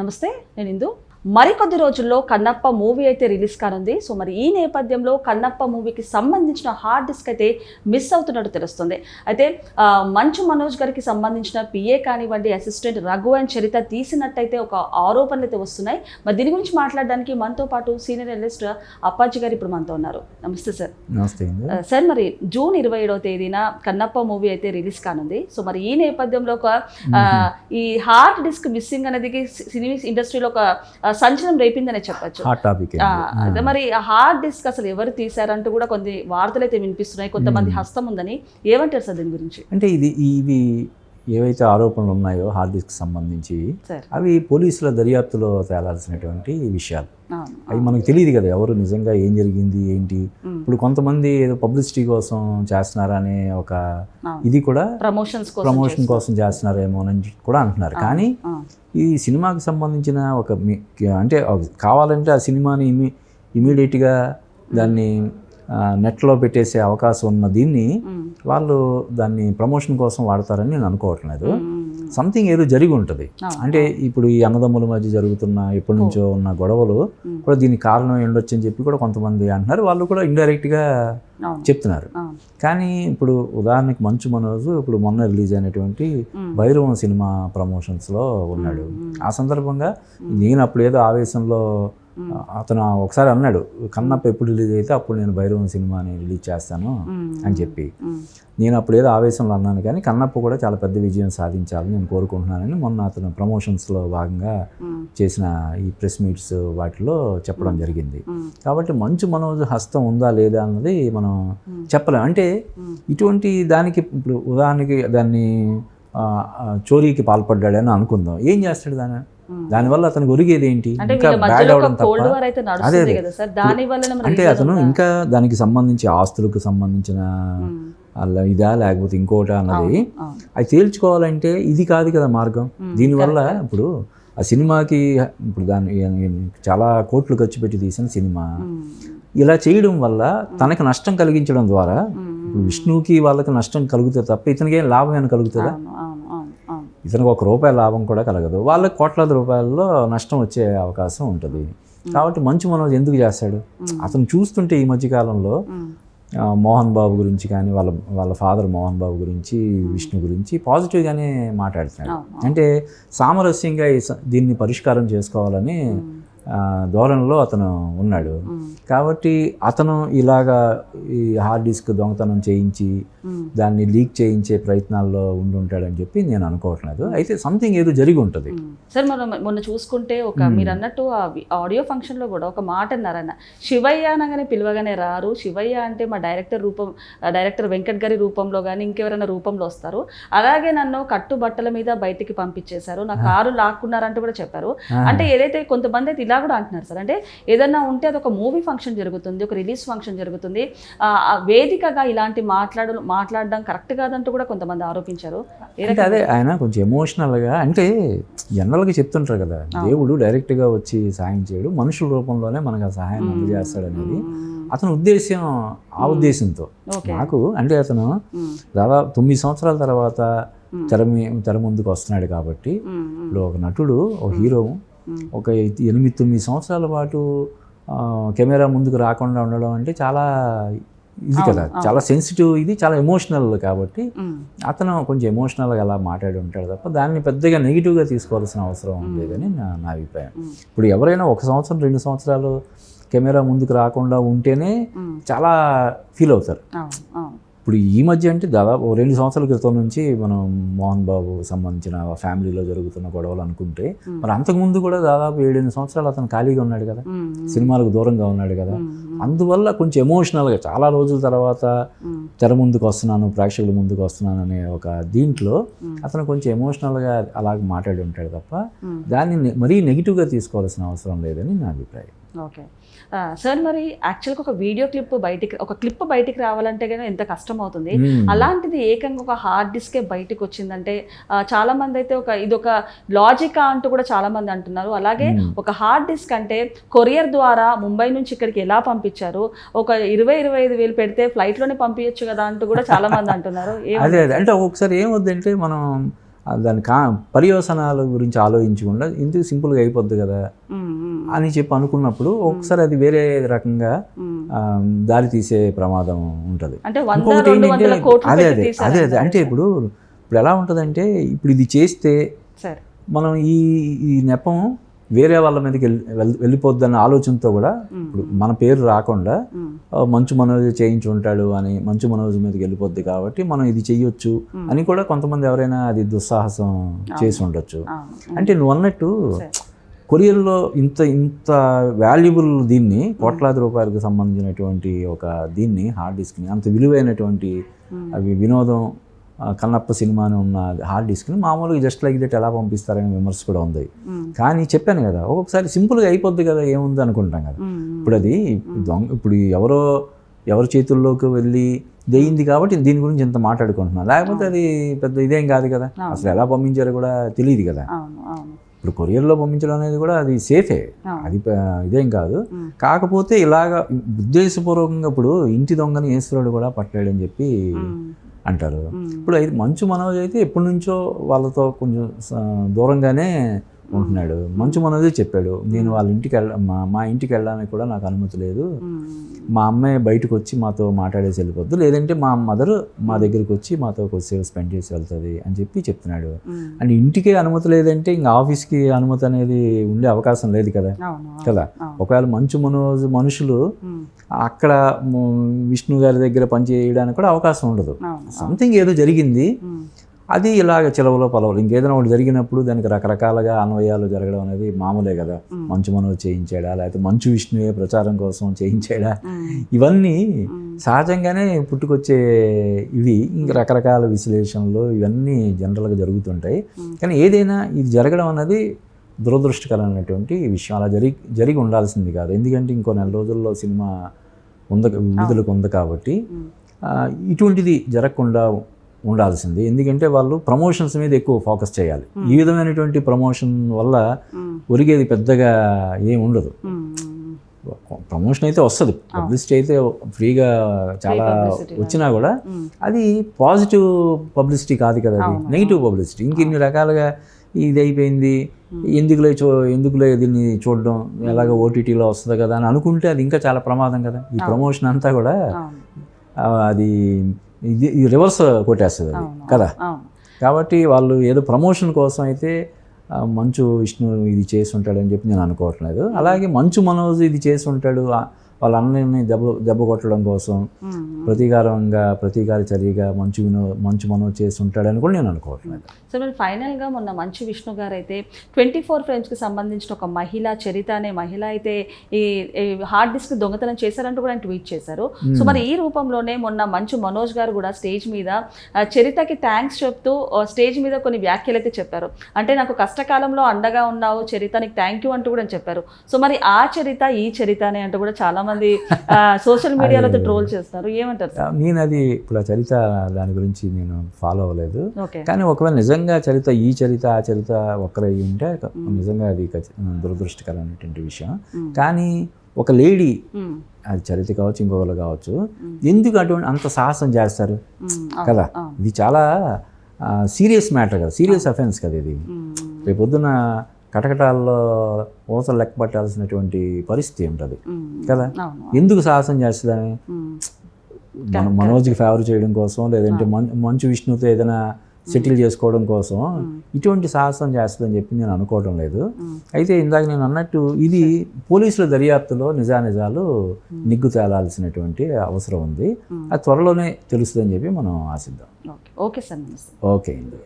నమస్తే, నేను ఇందు. మరికొద్ది రోజుల్లో కన్నప్ప మూవీ అయితే రిలీజ్ కానుంది. సో మరి ఈ నేపథ్యంలో కన్నప్ప మూవీకి సంబంధించిన హార్డ్ డిస్క్ అయితే మిస్ అవుతున్నట్టు తెలుస్తుంది. అయితే మంచు మనోజ్ గారికి సంబంధించిన పిఏ కానివ్వండి, అసిస్టెంట్ రఘు అండ్ చరిత తీసినట్టయితే ఒక ఆరోపణలు అయితే వస్తున్నాయి. మరి దీని గురించి మాట్లాడడానికి మనతో పాటు సీనియర్ అనలిస్ట్ అప్పాజీ గారు ఇప్పుడు మనతో ఉన్నారు. నమస్తే సార్. నమస్తే సార్. మరి జూన్ 27వ తేదీన కన్నప్ప మూవీ అయితే రిలీజ్ కానుంది. సో మరి ఈ నేపథ్యంలో ఒక ఈ హార్డ్ డిస్క్ మిస్సింగ్ అనేది సినీ ఇండస్ట్రీలో ఒక సంచలనం రేపిందనే చెప్పచ్చు. అదే మరి హార్డ్ డిస్క్ అసలు ఎవరు తీశారంటూ కూడా కొన్ని వార్తలు అయితే వినిపిస్తున్నాయి. కొంతమంది హస్తం ఉందని. ఏమంటారు సార్ దీని గురించి? అంటే ఇవి ఏవైతే ఆరోపణలు ఉన్నాయో హార్డ్ డిస్క్ సంబంధించి అవి పోలీసుల దర్యాప్తులో తేలాల్సినటువంటి విషయాలు. అవి మనకు తెలియదు కదా ఎవరు నిజంగా ఏం జరిగింది ఏంటి. ఇప్పుడు కొంతమంది ఏదో పబ్లిసిటీ కోసం చేస్తున్నారనే ఒక ఇది కూడా ప్రమోషన్ కోసం చేస్తున్నారేమో అని కూడా అంటున్నారు. కానీ ఈ సినిమాకి సంబంధించిన ఒక అంటే కావాలంటే ఆ సినిమాని ఇమీడియట్గా దాన్ని నెట్లో పెట్టేసే అవకాశం ఉన్న దీన్ని వాళ్ళు దాన్ని ప్రమోషన్ కోసం వాడతారని నేను అనుకోవట్లేదు. సంథింగ్ ఏదో జరిగి ఉంటుంది. అంటే ఇప్పుడు ఈ అన్నదమ్ముల మధ్య జరుగుతున్న ఎప్పటి నుంచో ఉన్న గొడవలు కూడా దీనికి కారణం ఉండొచ్చు అని చెప్పి కూడా కొంతమంది అంటున్నారు. వాళ్ళు కూడా ఇండైరెక్ట్గా చెప్తున్నారు. కానీ ఇప్పుడు ఉదాహరణకి మంచు మనోజ్ ఇప్పుడు మొన్న రిలీజ్ అయినటువంటి భైరవం సినిమా ప్రమోషన్స్లో ఉన్నాడు. ఆ సందర్భంగా నేను అప్పుడు ఏదో ఆవేశంలో అతను ఒకసారి అన్నాడు, కన్నప్ప ఎప్పుడు రిలీజ్ అయితే అప్పుడు నేను భైరవం సినిమాని రిలీజ్ చేస్తాను అని చెప్పి. నేను అప్పుడు ఏదో ఆవేశంలో అన్నాను. కానీ కన్నప్ప కూడా చాలా పెద్ద విజయం సాధించాలని నేను కోరుకుంటున్నానని మొన్న అతను ప్రమోషన్స్లో భాగంగా చేసిన ఈ ప్రెస్ మీట్స్ వాటిలో చెప్పడం జరిగింది. కాబట్టి మంచు మనోజ్ హస్తం ఉందా లేదా అన్నది మనం చెప్పలేం. అంటే ఇటువంటి దానికి ఇప్పుడు ఉదాహరణకి దాన్ని చోరీకి పాల్పడ్డాడని అనుకుందాం. ఏం చేస్తాడు దానివల్ల అతనికి ఒరిగేది ఏంటి? ఇంకా బ్యాడ్ అవడం తప్ప. అదే అంటే అతను ఇంకా దానికి సంబంధించి ఆస్తులకు సంబంధించిన ఇదా లేకపోతే ఇంకోట అన్నది అది తేల్చుకోవాలంటే ఇది కాదు కదా మార్గం. దీనివల్ల ఇప్పుడు ఆ సినిమాకి ఇప్పుడు దాన్ని చాలా కోట్లు ఖర్చు పెట్టి తీసిన సినిమా ఇలా చేయడం వల్ల తనకి నష్టం కలిగించడం ద్వారా ఇప్పుడు విష్ణుకి వాళ్ళకి నష్టం కలుగుతుంది తప్ప ఇతనికి ఏం లాభం ఏమైనా కలుగుతుందా? ఇతనికి ₹1 లాభం కూడా కలగదు. వాళ్ళకి కోట్లాది రూపాయల్లో నష్టం వచ్చే అవకాశం ఉంటుంది. కాబట్టి మంచు మనోజ్ ఎందుకు చేస్తాడు? అతను చూస్తుంటే ఈ మధ్యకాలంలో మోహన్ బాబు గురించి కానీ వాళ్ళ ఫాదర్ మోహన్ బాబు గురించి విష్ణు గురించి పాజిటివ్గానే మాట్లాడుతున్నాడు. అంటే సామరస్యంగా దీన్ని పరిష్కారం చేసుకోవాలని ధోరణిలో అతను ఉన్నాడు. కాబట్టి అతను ఇలాగా ఈ హార్డ్ డిస్క్ దొంగతనం చేయించి దాన్ని లీక్ చేయించే ప్రయత్నాల్లో ఉండుంటాడని చెప్పి నేను అనుకోవట్లేదు. అయితే సంథింగ్ ఏదో జరిగి ఉంటుంది. సార్ మనం మొన్న చూసుకుంటే మీరు అన్నట్టు ఆడియో ఫంక్షన్లో కూడా ఒక మాట అన్నారన్న, శివయ్య అనగానే పిలవగానే రారు, శివయ్య అంటే మా డైరెక్టర్ వెంకట్ గారి రూపంలో కానీ ఇంకెవరైనా రూపంలో వస్తారు, అలాగే నన్ను కట్టుబట్టల మీద బయటికి పంపించేశారు, నా కారు లాక్కున్నారంటూ కూడా చెప్పారు. అంటే ఏదైతే కొంతమంది అయితే ఇలా కూడా అంటున్నారు సార్, అంటే ఏదన్నా ఉంటే అది ఒక మూవీ ఫంక్షన్ జరుగుతుంది, ఒక రిలీజ్ ఫంక్షన్ జరుగుతుంది, వేదికగా ఇలాంటి మాట్లాడడం కరెక్ట్ కాదంటూ కూడా కొంతమంది ఆరోపించారు. అదే ఆయన కొంచెం ఎమోషనల్గా అంటే జనరల్గా చెప్తుంటారు కదా, దేవుడు డైరెక్ట్గా వచ్చి సహాయం చేయడు, మనుషుల రూపంలోనే మనకు ఆ సహాయం అందజేస్తాడు అనేది అతని ఉద్దేశం. ఆ ఉద్దేశంతో నాకు అంటే అతను దాదాపు 9 సంవత్సరాల తర్వాత తెర ముందుకు వస్తున్నాడు. కాబట్టి ఇప్పుడు ఒక నటుడు, ఒక హీరో ఒక 8-9 సంవత్సరాల పాటు కెమెరా ముందుకు రాకుండా ఉండడం అంటే చాలా ఇది కదా, చాలా సెన్సిటివ్, ఇది చాలా ఎమోషనల్. కాబట్టి అతను కొంచెం ఎమోషనల్గా అలా మాట్లాడి ఉంటాడు తప్ప దాన్ని పెద్దగా నెగిటివ్గా తీసుకోవాల్సిన అవసరం లేదని నా అభిప్రాయం. ఇప్పుడు ఎవరైనా 1 సంవత్సరం 2 సంవత్సరాలు కెమెరా ముందుకు రాకుండా ఉంటేనే చాలా ఫీల్ అవుతారు. ఇప్పుడు ఈ మధ్య అంటే దాదాపు 2 సంవత్సరాల క్రితం నుంచి మనం మోహన్ బాబు సంబంధించిన ఫ్యామిలీలో జరుగుతున్న గొడవలు అనుకుంటే మరి అంతకుముందు కూడా దాదాపు 7-8 సంవత్సరాలు అతను ఖాళీగా ఉన్నాడు కదా, సినిమాలకు దూరంగా ఉన్నాడు కదా. అందువల్ల కొంచెం ఎమోషనల్గా చాలా రోజుల తర్వాత తెర ముందుకు వస్తున్నాను, ప్రేక్షకుల ముందుకు వస్తున్నాను అనే ఒక దీంట్లో అతను కొంచెం ఎమోషనల్గా అలాగ మాట్లాడి ఉంటాడు తప్ప దాన్ని మరీ నెగిటివ్గా తీసుకోవాల్సిన అవసరం లేదని నా అభిప్రాయం. ఓకే సార్, మరి యాక్చువల్గా ఒక క్లిప్ బయటికి రావాలంటే కానీ ఎంత కష్టం అవుతుంది. అలాంటిది ఏకంగా ఒక హార్డ్ డిస్కే బయటకు వచ్చిందంటే చాలా మంది అయితే ఇదొక లాజికా అంటూ కూడా చాలా మంది అంటున్నారు. అలాగే ఒక హార్డ్ డిస్క్ అంటే కొరియర్ ద్వారా ముంబై నుంచి ఇక్కడికి ఎలా పంపించారు, ఒక 20-25 వేలు పెడితే ఫ్లైట్లోనే పంపించచ్చు కదా అంటూ కూడా చాలా మంది అంటున్నారు. అదే అంటే ఒకసారి ఏమవుద్దంటే మనం దాని పర్యవసనాల గురించి ఆలోచించకుండా ఇందుకు సింపుల్గా అయిపోద్ది కదా అని చెప్పి అనుకున్నప్పుడు ఒకసారి అది వేరే రకంగా దారి తీసే ప్రమాదం ఉంటుంది. ఇంకొకటి ఏంటంటే అదే అంటే ఇప్పుడు ఎలా ఉంటుందంటే ఇప్పుడు ఇది చేస్తే మనం ఈ నెపం వేరే వాళ్ళ మీదకి వెళ్ళిపోద్దన్న ఆలోచనతో కూడా ఇప్పుడు మన పేరు రాకుండా మంచు మనోజ్ చేయించి ఉంటాడు అని మంచు మనోజ్ మీదకి వెళ్ళిపోద్ది కాబట్టి మనం ఇది చెయ్యొచ్చు అని కూడా కొంతమంది ఎవరైనా అది దుస్సాహసం చేసి ఉండొచ్చు. అంటే నువ్వు అన్నట్టు కొరియర్లో ఇంత వాల్యుబుల్ దీన్ని కోట్లాది రూపాయలకు సంబంధించినటువంటి ఒక దీన్ని హార్డ్ డిస్క్ని అంత విలువైనటువంటి అవి వినోదం కన్నప్ప సినిమా అని ఉన్న హార్డ్ డిస్క్ని మామూలుగా జస్ట్ లైక్ దట్ ఎలా పంపిస్తారని విమర్శ కూడా ఉంది. కానీ చెప్పాను కదా ఒక్కొక్కసారి సింపుల్గా అయిపోద్ది కదా ఏముంది అనుకుంటాం కదా. ఇప్పుడు అది ఇప్పుడు ఎవరి చేతుల్లోకి వెళ్ళి దేయింది కాబట్టి దీని గురించి ఇంత మాట్లాడుకుంటున్నాం, లేకపోతే అది పెద్ద ఇదేం కాదు కదా, అసలు ఎలా పంపించారో కూడా తెలియదు కదా. ఇప్పుడు కొరియర్లో పంపించడం అనేది కూడా అది సేఫే, అది ఇదేం కాదు. కాకపోతే ఇలాగ ఉద్దేశపూర్వకంగా ఇప్పుడు ఇంటి దొంగని ఈశ్వరుడు కూడా పట్టాడని చెప్పి అంటారు. ఇప్పుడు అయితే మంచు మనోజ్ అయితే ఎప్పటి నుంచో వాళ్ళతో కొంచెం దూరంగానే ఉంటున్నాడు. మంచు మనోజే చెప్పాడు, నేను వాళ్ళ ఇంటికి మా ఇంటికి వెళ్ళడానికి కూడా నాకు అనుమతి లేదు, మా అమ్మాయి బయటకు వచ్చి మాతో మాట్లాడేసి వెళ్ళిపోద్దు, లేదంటే మా మదర్ మా దగ్గరికి వచ్చి మాతో కొద్దిసేపు స్పెండ్ చేసి వెళ్తుంది అని చెప్పి చెప్తున్నాడు. అండ్ ఇంటికే అనుమతి లేదంటే ఇంకా ఆఫీస్కి అనుమతి అనేది ఉండే అవకాశం లేదు కదా కదా. ఒకవేళ మంచు మనోజ్ మనుషులు అక్కడ విష్ణు గారి దగ్గర పనిచేయడానికి కూడా అవకాశం ఉండదు. సంథింగ్ ఏదో జరిగింది, అది ఇలాగ చిలవలో పొలవలు ఇంకేదైనా ఒకటి జరిగినప్పుడు దానికి రకరకాలుగా అన్వయాలు జరగడం అనేది మామూలే కదా. మంచు మనోజ్ చేయించాడా, లేకపోతే మంచు విష్ణువే ప్రచారం కోసం చేయించాడా, ఇవన్నీ సహజంగానే పుట్టుకొచ్చే ఇవి. ఇంక రకరకాల విశ్లేషణలు ఇవన్నీ జనరల్గా జరుగుతుంటాయి. కానీ ఏదైనా ఇది జరగడం అన్నది దురదృష్టకరమైనటువంటి విషయం. అలా జరిగి ఉండాల్సింది కాదు. ఎందుకంటే ఇంకో నెల రోజుల్లో సినిమా విడుదలకు ఉంది కాబట్టి ఇటువంటిది జరగకుండా ఉండాల్సింది. ఎందుకంటే వాళ్ళు ప్రమోషన్స్ మీద ఎక్కువ ఫోకస్ చేయాలి. ఈ విధమైనటువంటి ప్రమోషన్ వల్ల ఒరిగేది పెద్దగా ఏమి ఉండదు. ప్రమోషన్ అయితే వస్తుంది, పబ్లిసిటీ అయితే ఫ్రీగా చాలా వచ్చినా కూడా అది పాజిటివ్ పబ్లిసిటీ కాదు కదా, అది నెగిటివ్ పబ్లిసిటీ. ఇంకెన్ని రకాలుగా ఇది అయిపోయింది, ఎందుకులే దీన్ని చూడడం, ఎలాగ ఓటీటీలో వస్తుంది కదా అని అనుకుంటే అది ఇంకా చాలా ప్రమాదం కదా. ఈ ప్రమోషన్ అంతా కూడా అది ఇది రివర్స్ కొట్టేస్తుంది అది కదా. కాబట్టి వాళ్ళు ఏదో ప్రమోషన్ కోసం అయితే మంచు విష్ణు ఇది చేసి ఉంటాడని చెప్పి నేను అనుకోవట్లేదు. అలాగే మంచు మనోజ్ ఇది చేసి ఉంటాడు వాళ్ళ అన్నని దెబ్బ కొట్టడం కోసం ప్రతీకార చర్యగా మంచు మనోజ్ చేసి ఉంటాడని కూడా నేను అనుకోవట్లేదు. సో మరి ఫైనల్గా మొన్న మంచు విష్ణు గారు అయితే 24 ఫ్రేమ్స్కి సంబంధించిన ఒక మహిళ చరిత అనే మహిళ అయితే ఈ హార్డ్ డిస్క్ దొంగతనం చేశారంటూ కూడా ఆయన ట్వీట్ చేశారు. సో మరి ఈ రూపంలోనే మొన్న మంచు మనోజ్ గారు కూడా స్టేజ్ మీద చరితకి థ్యాంక్స్ చెప్తూ స్టేజ్ మీద కొన్ని వ్యాఖ్యలు అయితే చెప్పారు. అంటే నాకు కష్టకాలంలో అండగా ఉన్నావు చరిత, నీకు థ్యాంక్ యూ అంటూ కూడా చెప్పారు. సో మరి ఆ చరిత ఈ చరిత అని అంటూ కూడా చాలా మంది సోషల్ మీడియాలో ట్రోల్ చేస్తారు, ఏమంటారు? నేను అది ఇప్పుడు ఆ చరిత దాని గురించి నేను ఫాలో అవ్వలేదు. కానీ ఒకవేళ నిజంగా చరిత ఈ చరిత ఆ చరిత ఒక్కరై ఉంటే నిజంగా అది దురదృష్టకరమైనటువంటి విషయం. కానీ ఒక లేడీ, అది చరిత కావచ్చు ఇంకొకరు కావచ్చు, ఎందుకు అటువంటి అంత సాహసం చేస్తారు కదా. ఇది చాలా సీరియస్ మ్యాటర్ కదా, సీరియస్ అఫెన్స్ కదా ఇది. రేపొద్దున కటకటాల్లో ఊసలు లెక్క పట్టాల్సినటువంటి పరిస్థితి ఉంటుంది కదా. ఎందుకు సాహసం చేస్తుందని మనం మనోజ్కి ఫేవర్ చేయడం కోసం, లేదంటే మంచు విష్ణుతో ఏదైనా సెటిల్ చేసుకోవడం కోసం ఇటువంటి సాహసం చేస్తుందని చెప్పి నేను అనుకోవడం లేదు. అయితే ఇందాక నేను అన్నట్టు ఇది పోలీసుల దర్యాప్తులో నిజాలు నిగ్గు తేలాల్సినటువంటి అవసరం ఉంది. అది త్వరలోనే తెలుస్తుందని చెప్పి మనం ఆశిద్దాం. ఓకే సార్, ఓకే అండి.